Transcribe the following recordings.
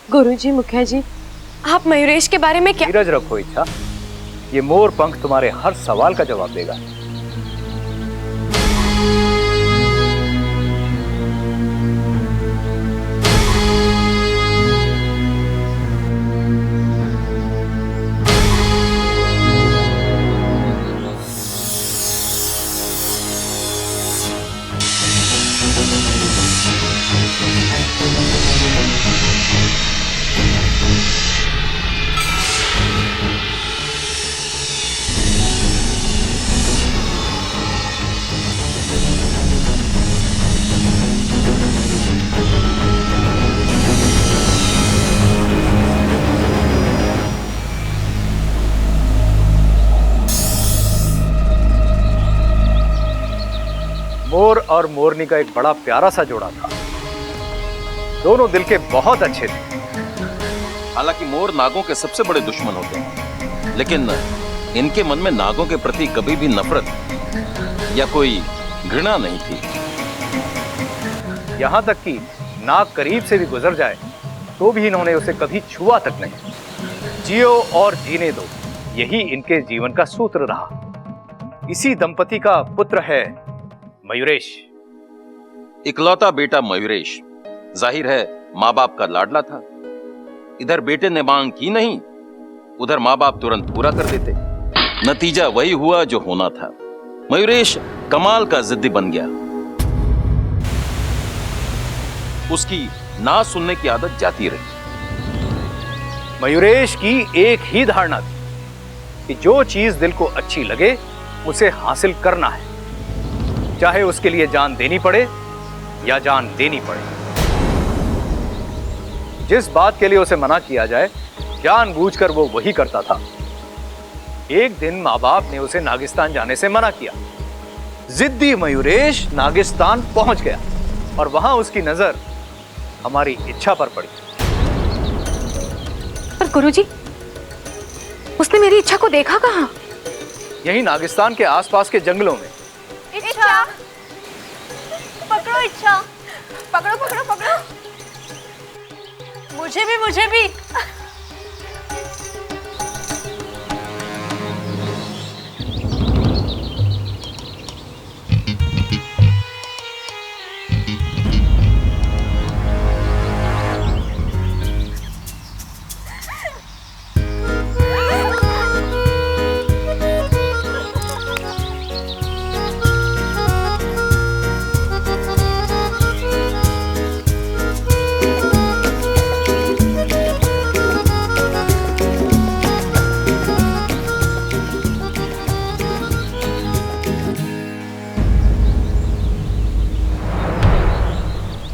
गुरुजी, मुखिया जी, आप मयूरेश के बारे में क्या? धीरज रखो इच्छा, ये मोर पंख तुम्हारे हर सवाल का जवाब देगा। मोर और मोरनी का एक बड़ा प्यारा सा जोड़ा था। दोनों दिल के बहुत अच्छे थे। हालांकि मोर नागों के सबसे बड़े दुश्मन होते हैं, लेकिन इनके मन में नागों के प्रति कभी भी नफरत या कोई घृणा नहीं थी। यहां तक कि नाग करीब से भी गुजर जाए तो भी इन्होंने उसे कभी छुआ तक नहीं। जियो और जीने दो, यही इनके जीवन का सूत्र रहा। इसी दंपति का पुत्र है मयूरेश। इकलौता बेटा मयूरेश जाहिर है माँ बाप का लाडला था। इधर बेटे ने मांग की नहीं, उधर माँ बाप तुरंत पूरा कर देते। नतीजा वही हुआ जो होना था। मयूरेश कमाल का जिद्दी बन गया। उसकी ना सुनने की आदत जाती रही। मयूरेश की एक ही धारणा थी कि जो चीज दिल को अच्छी लगे उसे हासिल करना है, चाहे उसके लिए जान देनी पड़े या जान देनी पड़े। जिस बात के लिए उसे मना किया जाए जानबूझकर वो वही करता था। एक दिन माँ बाप ने उसे नागिस्तान जाने से मना किया। जिद्दी मयूरेश नागिस्तान पहुंच गया और वहां उसकी नजर हमारी इच्छा पर पड़ी। पर गुरुजी, उसने मेरी इच्छा को देखा कहां? यही नागिस्तान के आसपास के जंगलों में। इच्छा, पकड़ो इच्छा, पकड़ो पकड़ो पकड़ो। मुझे भी, मुझे भी।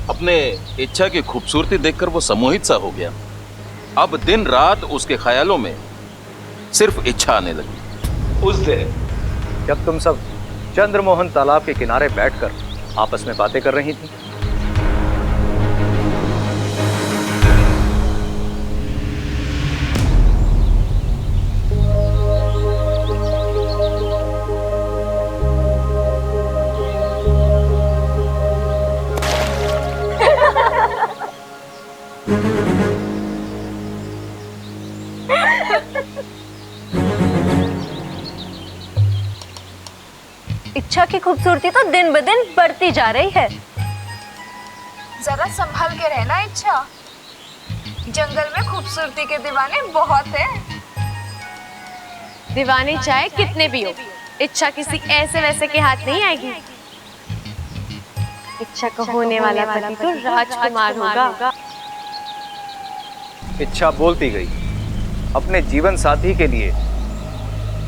अपने इच्छा की खूबसूरती देखकर वो सम्मोहित सा हो गया। अब दिन रात उसके ख्यालों में सिर्फ इच्छा आने लगी। उस दिन जब तुम सब चंद्रमोहन तालाब के किनारे बैठकर आपस में बातें कर रही थी, इच्छा की खूबसूरती तो दिन ब दिन बढ़ती जा रही है। जरा संभल के रहना इच्छा, जंगल में खूबसूरती के दीवाने बहुत हैं। दीवाने चाहे कितने भी हो, इच्छा किसी ऐसे वैसे के हाथ नहीं आएगी। इच्छा का होने वाला पति तो राजकुमार होगा। इच्छा बोलती गई। अपने जीवन साथी के लिए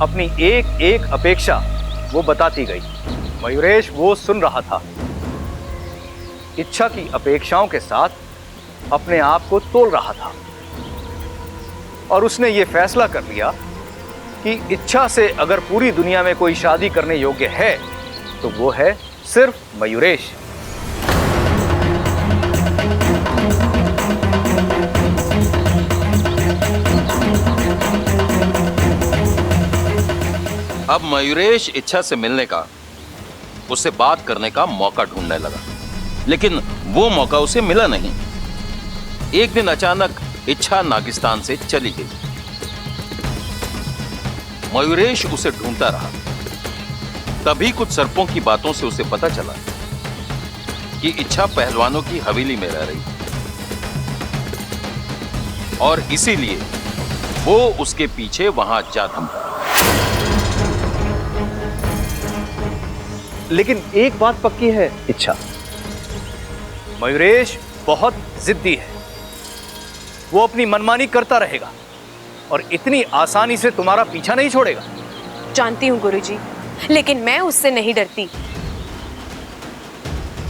अपनी एक एक अपेक्षा वो बताती गई। मयूरेश वो सुन रहा था। इच्छा की अपेक्षाओं के साथ अपने आप को तोल रहा था और उसने ये फैसला कर लिया कि इच्छा से अगर पूरी दुनिया में कोई शादी करने योग्य है तो वो है सिर्फ मयूरेश। अब मयूरेश इच्छा से मिलने का, उससे बात करने का मौका ढूंढने लगा, लेकिन वो मौका उसे मिला नहीं। एक दिन अचानक इच्छा नागिस्तान से चली गई। मयूरेश उसे ढूंढता रहा। तभी कुछ सर्पों की बातों से उसे पता चला कि इच्छा पहलवानों की हवेली में रह रही और इसीलिए वो उसके पीछे वहां जा थमा। लेकिन एक बात पक्की है इच्छा, मयूरेश बहुत जिद्दी है। वो अपनी मनमानी करता रहेगा और इतनी आसानी से तुम्हारा पीछा नहीं छोड़ेगा। जानती हूँ गुरुजी, लेकिन मैं उससे नहीं डरती।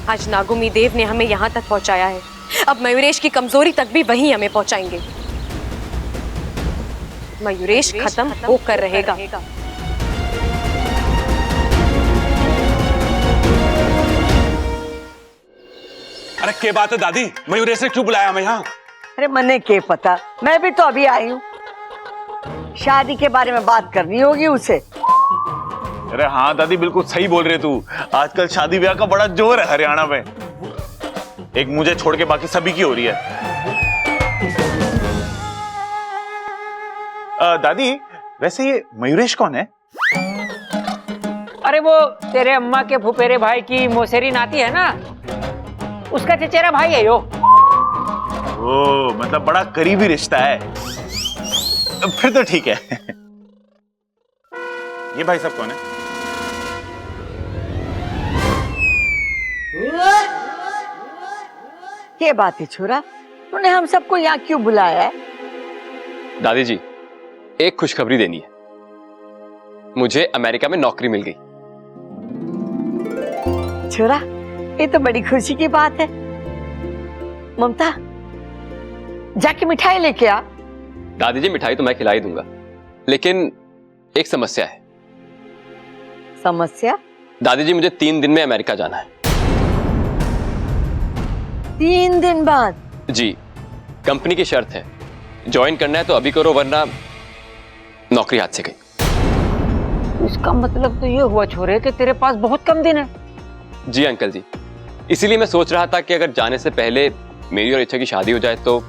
आज नागुमी देव ने हमें यहाँ तक पहुंचाया है, अब मयूरेश की कमजोरी तक भी वही हमें पहुंचाएंगे। मयूरेश खत्म होकर रहेगा। अरे क्या बात है दादी, मयूरेश ने क्यों बुलाया हमें यहाँ? अरे मने के पता, मैं भी तो अभी आई हूँ। शादी के बारे में बात करनी होगी उसे। अरे हाँ दादी, बिल्कुल सही बोल रहे तू। आजकल शादी ब्याह का बड़ा जोर है हरियाणा में। एक मुझे छोड़ के बाकी सभी की हो रही है। दादी, वैसे ये मयूरेश कौन है? अरे वो तेरे अम्मा के फुफेरे भाई की मौसेरी नाती है ना, उसका चचेरा भाई है यो। ओ, मतलब बड़ा करीबी रिश्ता है। फिर तो ठीक है। ये भाई साहब कौन है? क्या बात है छोरा, तूने हम सबको यहाँ क्यों बुलाया है? दादी जी, एक खुशखबरी देनी है। मुझे अमेरिका में नौकरी मिल गई। छोरा, ये तो बड़ी खुशी की बात है। ममता, जाके मिठाई लेके आ। दादी जी, मिठाई तो मैं खिला ही दूंगा, लेकिन एक समस्या है। समस्या? दादी जी, मुझे 3 दिन में अमेरिका जाना है। 3 दिन बाद? जी, कंपनी की शर्त है, ज्वाइन करना है तो अभी करो, वरना नौकरी हाथ से गई। इसका मतलब तो ये हुआ छोरे कि तेरे पास बहुत कम दिन है। जी अंकल जी, इसीलिए मैं सोच रहा था कि अगर जाने से पहले मेरी और इच्छा की शादी हो जाए तो।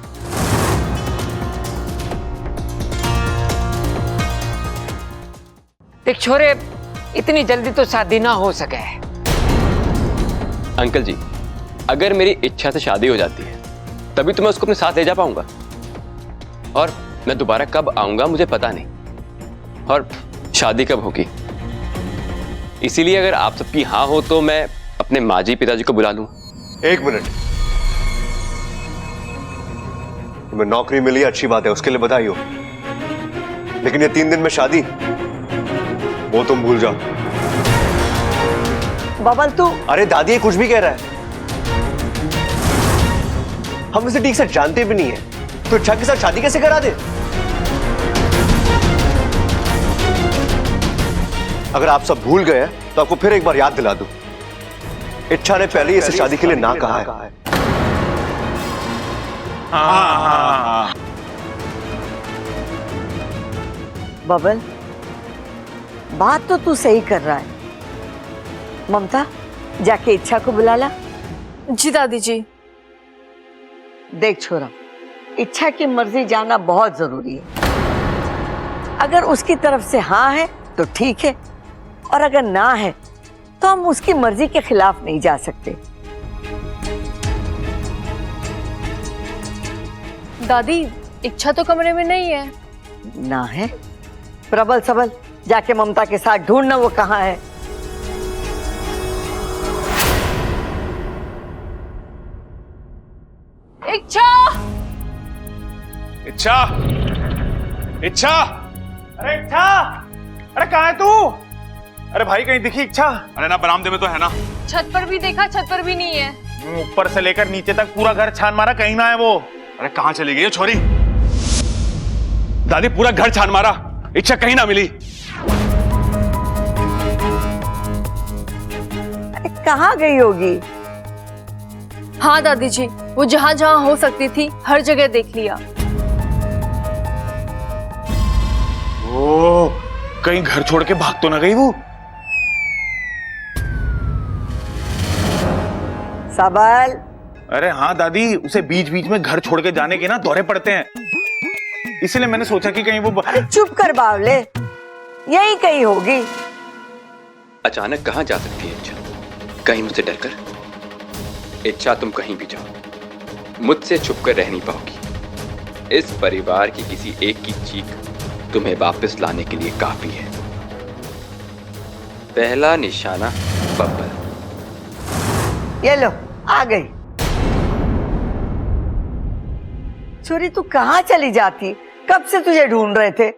देख छोरे, इतनी जल्दी तो शादी ना हो सके। अंकल जी, अगर मेरी इच्छा से शादी हो जाती है तभी तो मैं उसको अपने साथ ले जा पाऊंगा, और मैं दोबारा कब आऊंगा मुझे पता नहीं, और शादी कब होगी। इसीलिए अगर आप सबकी हाँ हो तो मैं अपने माजी पिताजी को बुला लूं। 1 मिनट, तुम्हें नौकरी मिली, अच्छी बात है, उसके लिए बधाई हो। लेकिन ये 3 दिन में शादी, वो तुम भूल जाओ। बबल तू। अरे दादी, ये कुछ भी कह रहा है। हम इसे ठीक से जानते भी नहीं है, तो इच्छा के साथ शादी कैसे करा दे? अगर आप सब भूल गए तो आपको फिर एक बार याद दिला दूं, इच्छा ने पहले ही इसे शादी के लिए ना कहा है। हाँ। बबल, बात तो तू सही कर रहा है। ममता, जाके इच्छा को बुला ला। जी दादी जी। देख छोरा, इच्छा की मर्जी जानना बहुत जरूरी है। अगर उसकी तरफ से हाँ है तो ठीक है, और अगर ना है तो हम उसकी मर्जी के खिलाफ नहीं जा सकते। दादी, इच्छा तो कमरे में नहीं है। ना है? प्रबल सबल, जाके ममता के साथ ढूंढना वो कहाँ है। इच्छा! इच्छा! इच्छा! अरे इच्छा! अरे कहाँ है तू? अरे भाई, कहीं दिखी इच्छा? अरे ना, बरामदे में तो है ना। छत पर भी देखा, छत पर भी नहीं है। ऊपर से लेकर नीचे तक पूरा घर छान मारा, कहीं ना है वो। अरे कहाँ चली गई है छोरी? दादी, पूरा घर छान मारा, इच्छा कहीं ना मिली। अरे कहाँ गई होगी? हाँ दादी जी, वो जहाँ जहाँ हो सकती थी हर जगह देख लिया। ओ, कहीं घर छोड़ के भाग तो ना गई वो? सबल, अरे हाँ दादी, उसे बीच बीच में घर छोड़ के जाने के ना दौरे पड़ते हैं, इसलिए मैंने सोचा कि कहीं वो। अरे चुप कर बावले, यही कहीं होगी। अचानक कहाँ जा सकती है इच्छा? कहीं मुझसे डरकर? इच्छा तुम कहीं भी जाओ, मुझसे छुप कर रह नहीं पाओगी। इस परिवार की किसी एक की चीख तुम्हें वापस लाने के लिए काफी है। पहला निशाना बब्बर। ये लो, आ गई। छोरी तू कहाँ चली जाती? कब से तुझे ढूंढ रहे थे।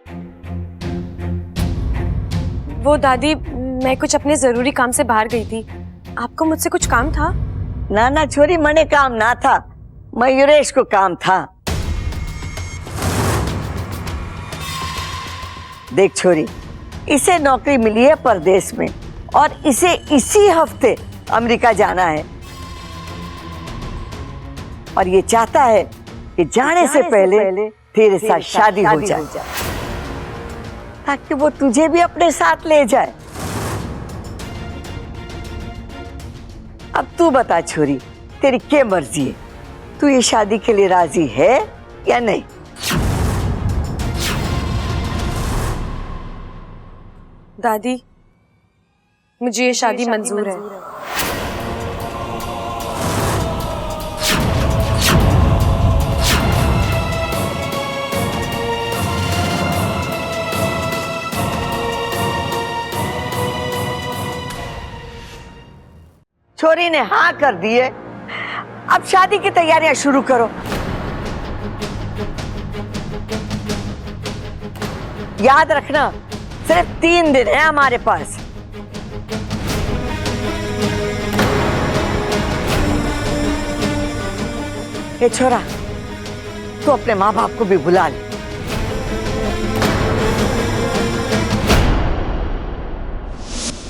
वो दादी, मैं कुछ अपने जरूरी काम से बाहर गई थी। आपको मुझसे कुछ काम था? ना ना छोरी, मने काम ना था, मयूरेश को काम था। देख छोरी, इसे नौकरी मिली है परदेश में और इसे इसी हफ्ते अमेरिका जाना है और ये चाहता है कि जाने से पहले तेरे साथ शादी हो जाए ताकि वो तुझे भी अपने साथ ले जाए। अब तू बता छोरी, तेरी क्या मर्जी है? तू ये शादी के लिए राजी है या नहीं? दादी, मुझे ये शादी मंजूर है। छोरी ने हाँ कर दी है, अब शादी की तैयारियां शुरू करो। याद रखना, सिर्फ 3 दिन है हमारे पास। ये छोरा, तू अपने माँ बाप को भी बुला ले।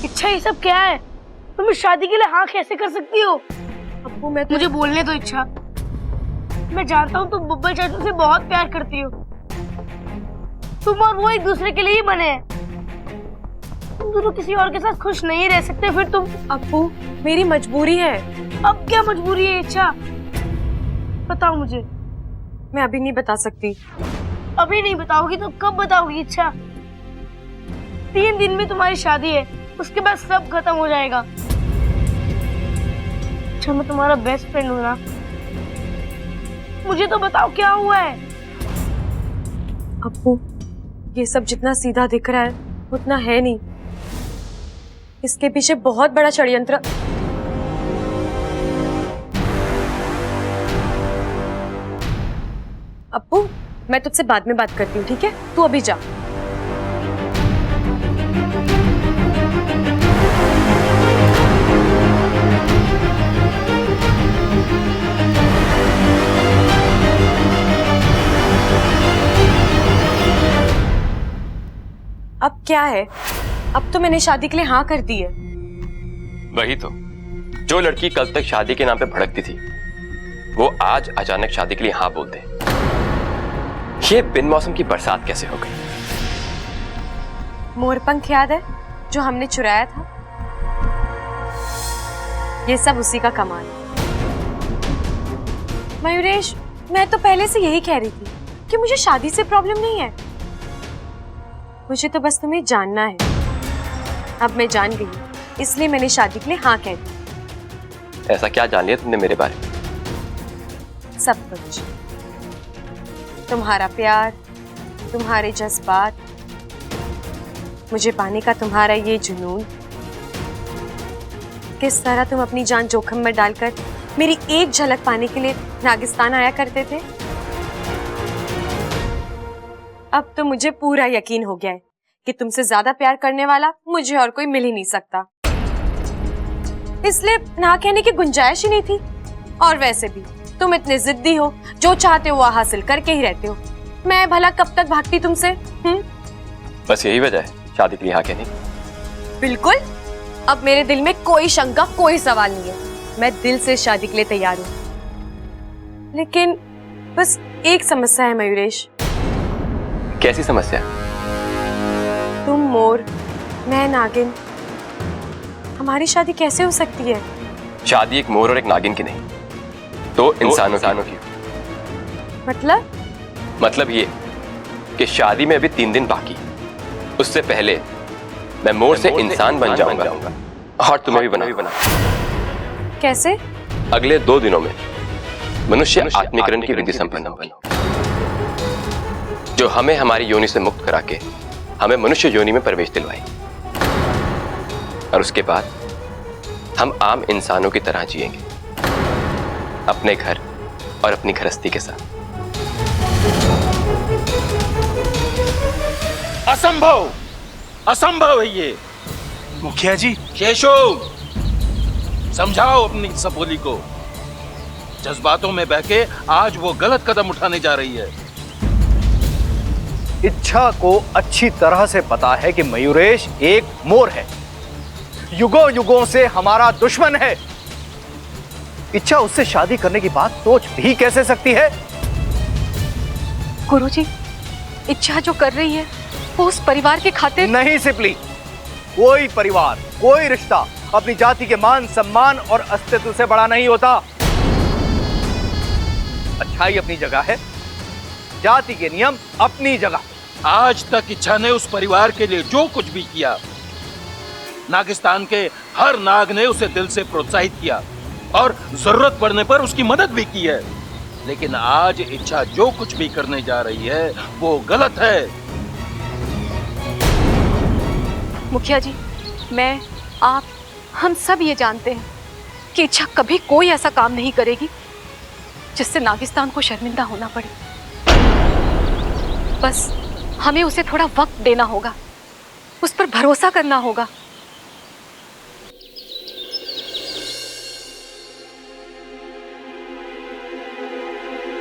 इच्छा, ये सब क्या है? तुम इस शादी के लिए हाँ कैसे कर सकती हो? अब्बू, मैं मुझे बोलने दो इच्छा। मैं जानता हूँ तुम बब्बर चाचू से बहुत प्यार करती हो। तुम और वो एक दूसरे के लिए ही बने हैं। तुम दोनों किसी और के साथ खुश नहीं रह सकते। फिर तुम। अब्बू, मेरी मजबूरी है। अब क्या मजबूरी है इच्छा? बताओ मुझे। मैं अभी नहीं बता सकती। अभी नहीं बताओगी तो कब बताओगी इच्छा? 3 दिन में तुम्हारी शादी है, उसके बाद सब खत्म हो जाएगा। अच्छा, मैं तुम्हारा बेस्ट फ्रेंड हूँ ना? मुझे तो बताओ क्या हुआ है? अब्बू, ये सब जितना सीधा दिख रहा है उतना है नहीं। इसके पीछे बहुत बड़ा षड्यंत्र। अब्बू, मैं तुझसे बाद में बात करती हूँ, ठीक है? तू अभी जा। अब क्या है? अब तो मैंने शादी के लिए हाँ कर दी है। वही तो, जो लड़की कल तक शादी के नाम पे भड़कती थी वो आज अचानक शादी के लिए हाँ बोल दे। ये बिन मौसम की बरसात कैसे हो गई? मोरपंख याद है जो हमने चुराया था? ये सब उसी का कमाल है। मयूरेश, मैं तो पहले से यही कह रही थी कि मुझे शादी से प्रॉब्लम नहीं है। मुझे तो बस तुम्हें जानना है। अब मैं जान गई, इसलिए मैंने शादी के लिए हाँ कह दी। ऐसा क्या जान लिया तुमने मेरे बारे में? सब कुछ। तुम्हारा प्यार, तुम्हारे जज्बात, मुझे पाने का तुम्हारा ये जुनून, किस तरह तुम अपनी जान जोखिम में डालकर मेरी एक झलक पाने के लिए नागिस्तान आया करते थे। अब तो मुझे पूरा यकीन हो गया है कि तुमसे ज्यादा प्यार करने वाला मुझे और कोई मिल ही नहीं सकता। इसलिए ना कहने की गुंजाइश ही नहीं थी। और वैसे भी तुम इतने जिद्दी हो, जो चाहते हो वो हासिल करके ही रहते हो। मैं भला कब तक भागती तुमसे? बस यही वजह है शादी के लिए हाँ कहने की? बिल्कुल। अब मेरे दिल में कोई शंका, कोई सवाल नहीं है। मैं दिल से शादी के लिए तैयार हूँ। लेकिन बस एक समस्या है मयूरेश। कैसी समस्या? तुम मोर, मैं नागिन, हमारी शादी कैसे हो सकती है? शादी एक मोर और एक नागिन की नहीं, तो इंसानों की। मतलब ये कि शादी में अभी 3 दिन बाकी, उससे पहले मैं मोर से इंसान बन जाऊंगा और तुम्हें भी बना। कैसे? अगले 2 दिनों में मनुष्य आत्मीकरण की विधि संपन्न होगी, जो हमें हमारी योनि से मुक्त करा के हमें मनुष्य योनि में प्रवेश दिलवाएगी। और उसके बाद हम आम इंसानों की तरह जिएंगे, अपने घर और अपनी गृहस्थी के साथ। असंभव, असंभव है ये। मुखिया जी, शेषो, समझाओ अपनी सपोली को। जज्बातों में बहके आज वो गलत कदम उठाने जा रही है। इच्छा को अच्छी तरह से पता है कि मयूरेश एक मोर है, युगों युगों से हमारा दुश्मन है। इच्छा उससे शादी करने की बात सोच भी कैसे सकती है? गुरुजी, इच्छा जो कर रही है वो उस परिवार के खातिर नहीं सिपली। कोई परिवार, कोई रिश्ता अपनी जाति के मान सम्मान और अस्तित्व से बड़ा नहीं होता। अच्छाई अपनी जगह है, जाति के नियम अपनी जगह। आज तक इच्छा ने उस परिवार के लिए जो कुछ भी किया, नागिस्तान के हर नाग ने उसे दिल से प्रोत्साहित किया और जरूरत पड़ने पर उसकी मदद भी की है। लेकिन आज इच्छा जो कुछ भी करने जा रही है वो गलत है। मुखिया जी, मैं, आप, हम सब ये जानते हैं कि इच्छा कभी कोई ऐसा काम नहीं करेगी जिससे नागिस्तान को शर्मिंदा होना पड़े। बस हमें उसे थोड़ा वक्त देना होगा, उस पर भरोसा करना होगा।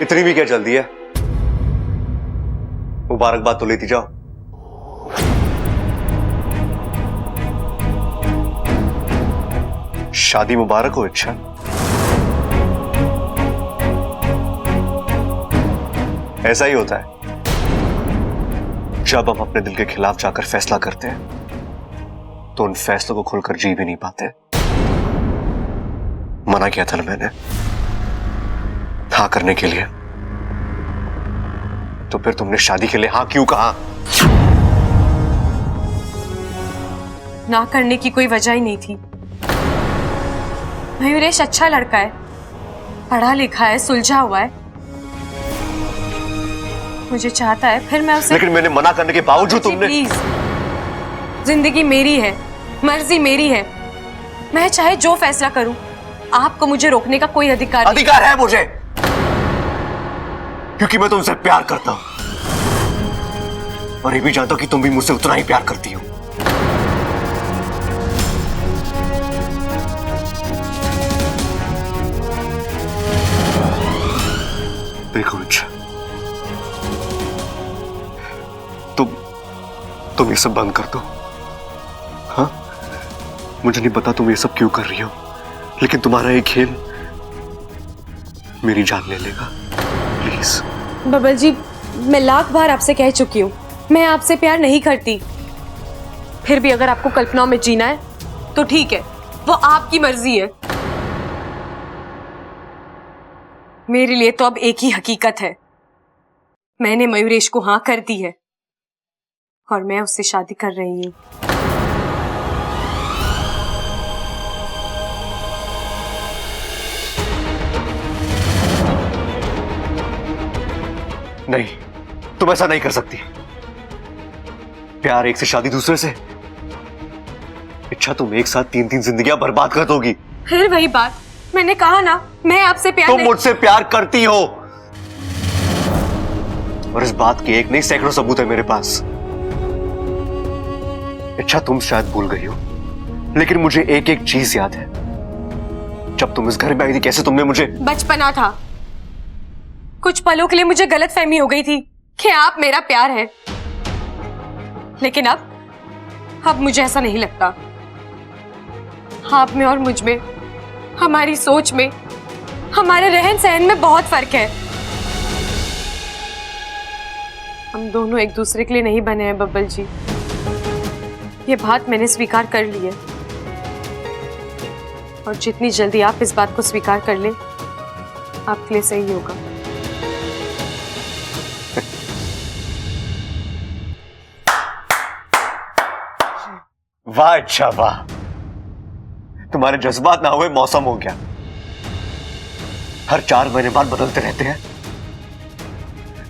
इतनी भी क्या जल्दी है? मुबारकबाद तो लेती जाओ। शादी मुबारक हो इच्छा। ऐसा ही होता है जब हम अपने दिल के खिलाफ जाकर फैसला करते हैं तो उन फैसलों को खुलकर जी भी नहीं पाते। मना किया था ना मैंने हाँ करने के लिए, तो फिर तुमने शादी के लिए हाँ क्यों कहा? ना करने की कोई वजह ही नहीं थी। मयूरेश अच्छा लड़का है, पढ़ा लिखा है, सुलझा हुआ है, मुझे चाहता है, फिर मैं उसे। लेकिन मैंने मना करने के बावजूद तुमने। प्लीज, जिंदगी मेरी है, मर्जी मेरी है, मैं चाहे जो फैसला करूं, आपको मुझे रोकने का कोई अधिकार नहीं। अधिकार है मुझे, क्योंकि मैं तुमसे प्यार करता हूं और ये भी जानता हूं कि तुम भी मुझसे उतना ही प्यार करती हो। देखो इच्छा, तुम ये सब बंद कर दो। हाँ, मुझे नहीं पता तुम ये सब क्यों कर रही हो, लेकिन तुम्हारा ये खेल मेरी जान ले लेगा। प्लीज। बबल जी, मैं लाख बार आपसे कह चुकी हूँ, मैं आपसे प्यार नहीं करती। फिर भी अगर आपको कल्पनाओं में जीना है तो ठीक है, वो आपकी मर्जी है। मेरे लिए तो अब एक ही हकीकत है, मैंने मयूरेश को हाँ कर दी है और मैं उससे शादी कर रही हूँ। नहीं, तुम ऐसा नहीं कर सकती। प्यार एक से, शादी दूसरे से। इच्छा, तुम एक साथ 3-3 जिंदगियां बर्बाद कर दोगी। फिर वही बात, मैंने कहा ना, मैं आपसे प्यार तुम मुझसे प्यार करती हो और इस बात के एक नहीं सैकड़ों सबूत है मेरे पास। इच्छा, तुम शायद भूल गई हो, लेकिन मुझे एक एक चीज याद है। जब तुम इस घर में आई थी, कैसे तुमने मुझे। बचपना था, कुछ पलों के लिए मुझे गलतफहमी हो गई थी कि आप मेरा प्यार है, लेकिन अब मुझे ऐसा नहीं लगता। आप में और मुझ में, हमारी सोच में, हमारे रहन सहन में बहुत फर्क है। हम दोनों एक दूसरे के लिए नहीं बने हैं बब्बल जी, ये बात मैंने स्वीकार कर ली है और जितनी जल्दी आप इस बात को स्वीकार कर लें आपके लिए सही होगा। वाह अच्छा वाह, तुम्हारे जज्बात ना हुए मौसम हो गया। हर 4 महीने बाद बदलते रहते हैं।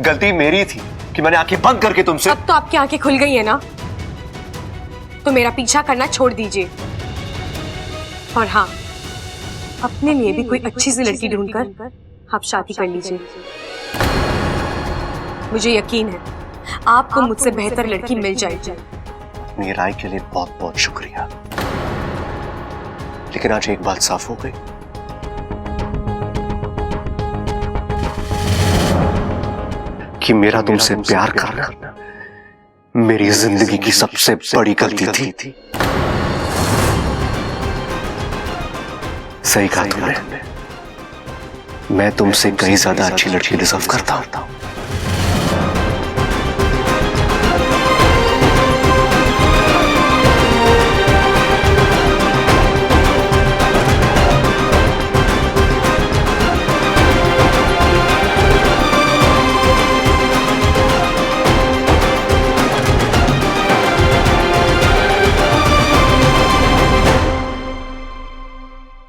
गलती मेरी थी कि मैंने आंखें बंद करके तुमसे। अब तो आपकी आंखें खुल गई है ना, तो मेरा पीछा करना छोड़ दीजिए। और हाँ, अपने लिए भी कोई अच्छी सी लड़की ढूंढकर आप शादी कर लीजिए। मुझे यकीन है आपको मुझसे बेहतर लड़की मिल जाएगी। अपनी राय के लिए बहुत बहुत शुक्रिया, लेकिन आज एक बात साफ हो गई। कि मेरा तुमसे प्यार करना मेरी जिंदगी की सबसे बड़ी गलती थी। सही कहा तुमने, मैं तुमसे कहीं ज्यादा अच्छी लड़की डिजर्व करता हूं।